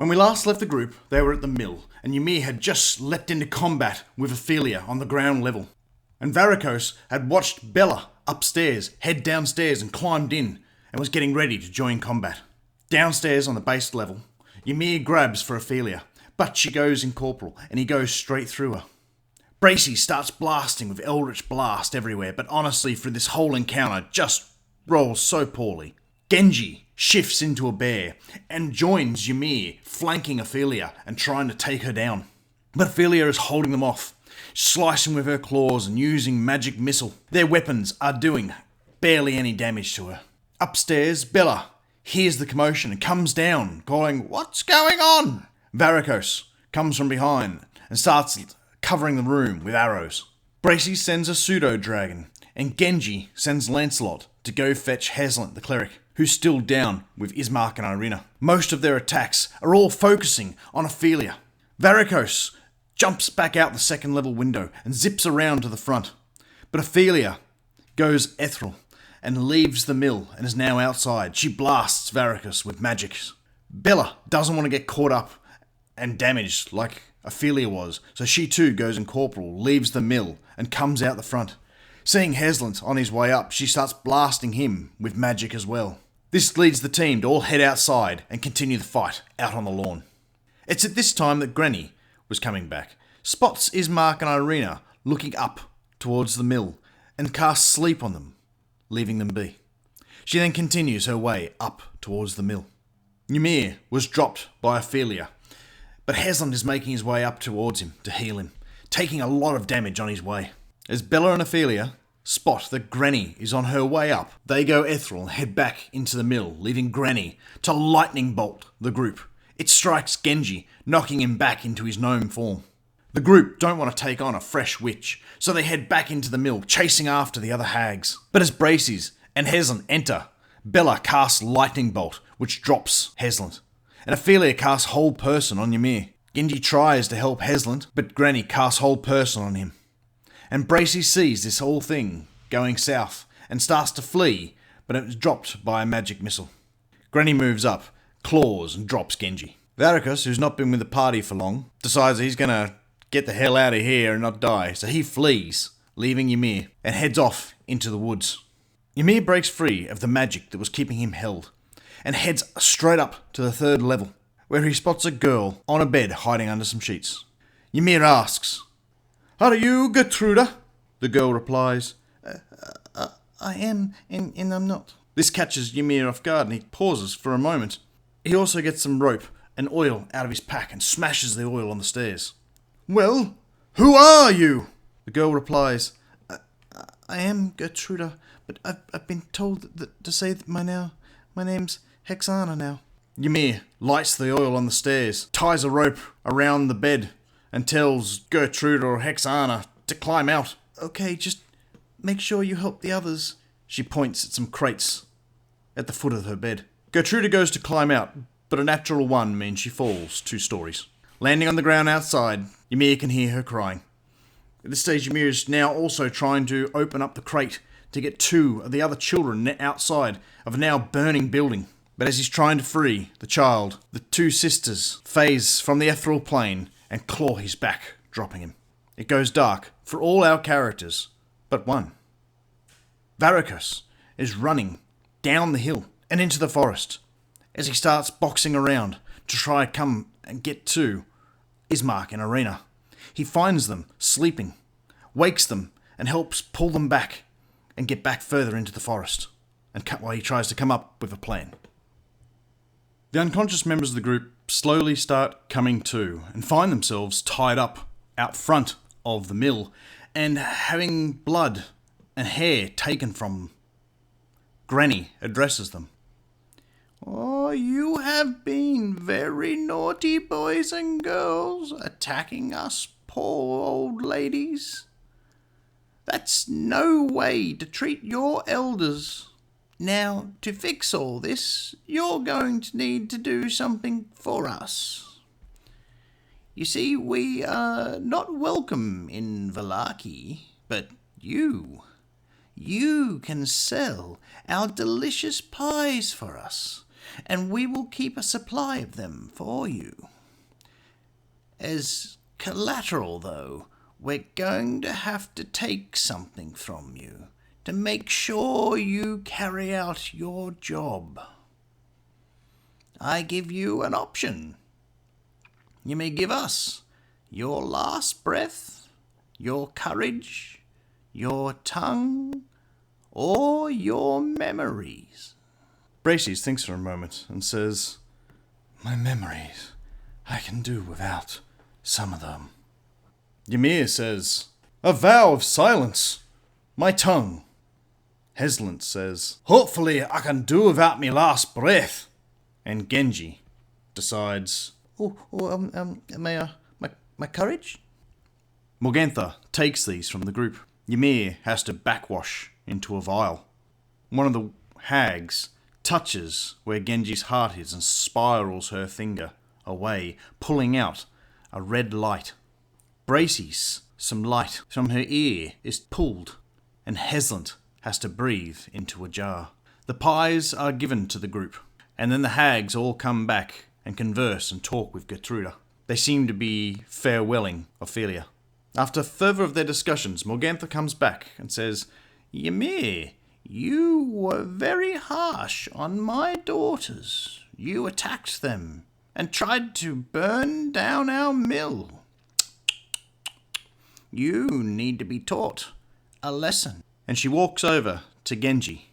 When we last left the group, they were at the mill, and Ymir had just leapt into combat with Ophelia on the ground level. And Varicos had watched Bella upstairs, head downstairs and climbed in, and was getting ready to join combat. Downstairs on the base level, Ymir grabs for Ophelia, but she goes incorporeal, and he goes straight through her. Brayseis starts blasting with Eldritch Blast everywhere, but honestly, for this whole encounter, just rolls so poorly. Genji shifts into a bear and joins Ymir, flanking Ophelia and trying to take her down. But Ophelia is holding them off, slicing with her claws and using magic missile. Their weapons are doing barely any damage to her. Upstairs, Bella hears the commotion and comes down, calling, "What's going on?" Varicos comes from behind and starts covering the room with arrows. Brayseis sends a pseudo-dragon, and Genji sends Lancelot to go fetch Heslant the cleric, who's still down with Ismark and Ireena. Most of their attacks are all focusing on Ophelia. Varicos jumps back out the second level window and zips around to the front. But Ophelia goes ethereal and leaves the mill and is now outside. She blasts Varicos with magics. Bella doesn't want to get caught up and damaged like Ophelia was, so she too goes incorporeal, leaves the mill and comes out the front. Seeing Heslant on his way up, she starts blasting him with magic as well. This leads the team to all head outside and continue the fight out on the lawn. It's at this time that Granny was coming back, spots Ismark and Ireena looking up towards the mill and casts sleep on them, leaving them be. She then continues her way up towards the mill. Ymir was dropped by Ophelia, but Heslant is making his way up towards him to heal him, taking a lot of damage on his way. As Bella and Ophelia spot that Granny is on her way up, they go ethereal and head back into the mill, leaving Granny to lightning bolt the group. It strikes Genji, knocking him back into his gnome form. The group don't want to take on a fresh witch, so they head back into the mill, chasing after the other hags. But as Brayseis and Heslant enter, Bella casts lightning bolt, which drops Heslant, and Ophelia casts hold person on Ymir. Genji tries to help Heslant, but Granny casts hold person on him. And Brayseis sees this whole thing going south and starts to flee, but it's dropped by a magic missile. Granny moves up, claws, and drops Genji. Varicos, who's not been with the party for long, decides he's gonna get the hell out of here and not die, so he flees, leaving Ymir, and heads off into the woods. Ymir breaks free of the magic that was keeping him held, and heads straight up to the third level, where he spots a girl on a bed hiding under some sheets. Ymir asks, "Are you Gertruda?" The girl replies, I am, and I'm not. This catches Ymir off guard, and he pauses for a moment. He also gets some rope and oil out of his pack and smashes the oil on the stairs. "Well, who are you?" The girl replies, I am Gertruda, but I've been told to say that my name's Hexana now. Ymir lights the oil on the stairs, ties a rope around the bed, and tells Gertruda or Hexana to climb out. "Okay, just make sure you help the others." She points at some crates at the foot of her bed. Gertruda goes to climb out, but a natural one means she falls 2 stories. Landing on the ground outside, Ymir can hear her crying. At this stage, Ymir is now also trying to open up the crate to get 2 of the other children outside of a now burning building. But as he's trying to free the child, the 2 sisters phase from the ethereal plane and claw his back, dropping him. It goes dark for all our characters, but one. Varicos is running down the hill and into the forest as he starts boxing around to try to come and get to Ismark and Ireena. He finds them sleeping, wakes them, and helps pull them back and get back further into the forest, and while he tries to come up with a plan. The unconscious members of the group slowly start coming to and find themselves tied up out front of the mill and having blood and hair taken from them. Granny addresses them. "Oh, you have been very naughty boys and girls, attacking us poor old ladies. That's no way to treat your elders. Now, to fix all this, you're going to need to do something for us. You see, we are not welcome in Vallaki, but you can sell our delicious pies for us. and we will keep a supply of them for you. As collateral, though, we're going to have to take something from you to make sure you carry out your job. I give you an option. You may give us your last breath, your courage, your tongue, or your memories. Brayseis thinks for a moment and says, "My memories, I can do without some of them." Ymir says, "A vow of silence, my tongue." Heslant says, "Hopefully I can do without me last breath." And Genji decides, My courage? Morgantha takes these from the group. Ymir has to backwash into a vial. One of the hags touches where Genji's heart is and spirals her finger away, pulling out a red light. Brayseis, some light from her ear is pulled, and Heslant has to breathe into a jar. The pies are given to the group, and then the hags all come back and converse and talk with Gertruda. They seem to be farewelling Ophelia. After further of their discussions, Morgantha comes back and says, "Ymir, you were very harsh on my daughters. You attacked them and tried to burn down our mill. You need to be taught a lesson." And she walks over to Genji,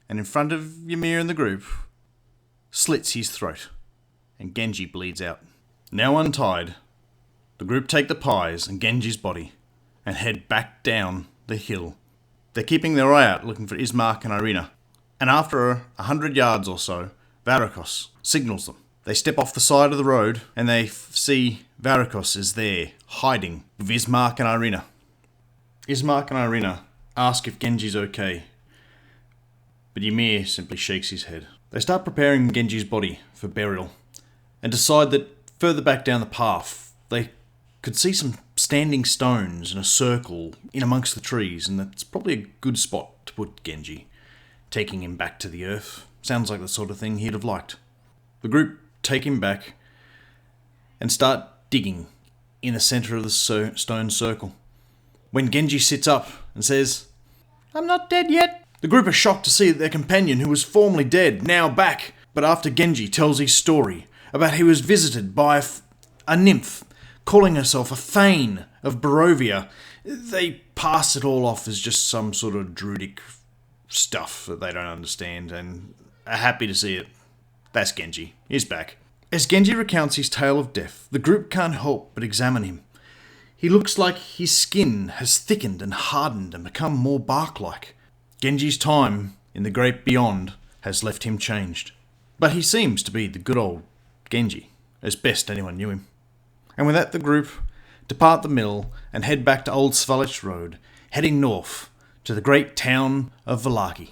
and in front of Ymir and the group, slits his throat, and Genji bleeds out. Now untied, the group take the pies and Genji's body and head back down the hill. They're keeping their eye out looking for Ismark and Ireena, and after 100 yards or so, Varicos signals them. They step off the side of the road and they see Varicos is there, hiding with Ismark and Ireena. Ismark and Ireena ask if Genji's okay, but Ymir simply shakes his head. They start preparing Genji's body for burial and decide that further back down the path they could see some standing stones in a circle in amongst the trees, and that's probably a good spot to put Genji. Taking him back to the earth sounds like the sort of thing he'd have liked. The group take him back and start digging in the centre of the stone circle, when Genji sits up and says, "I'm not dead yet." The group are shocked to see that their companion, who was formerly dead, now back. But after Genji tells his story about how he was visited by a nymph calling herself a Thane of Barovia, they pass it all off as just some sort of druidic stuff that they don't understand and are happy to see it. That's Genji. He's back. As Genji recounts his tale of death, the group can't help but examine him. He looks like his skin has thickened and hardened and become more bark-like. Genji's time in the great beyond has left him changed. But he seems to be the good old Genji, as best anyone knew him. And with that the group depart the mill and head back to Old Svalich Road, heading north to the great town of Vallaki,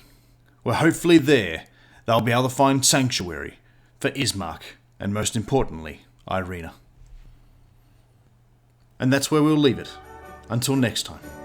where hopefully there they'll be able to find sanctuary for Ismark and most importantly, Ireena. And that's where we'll leave it. Until next time.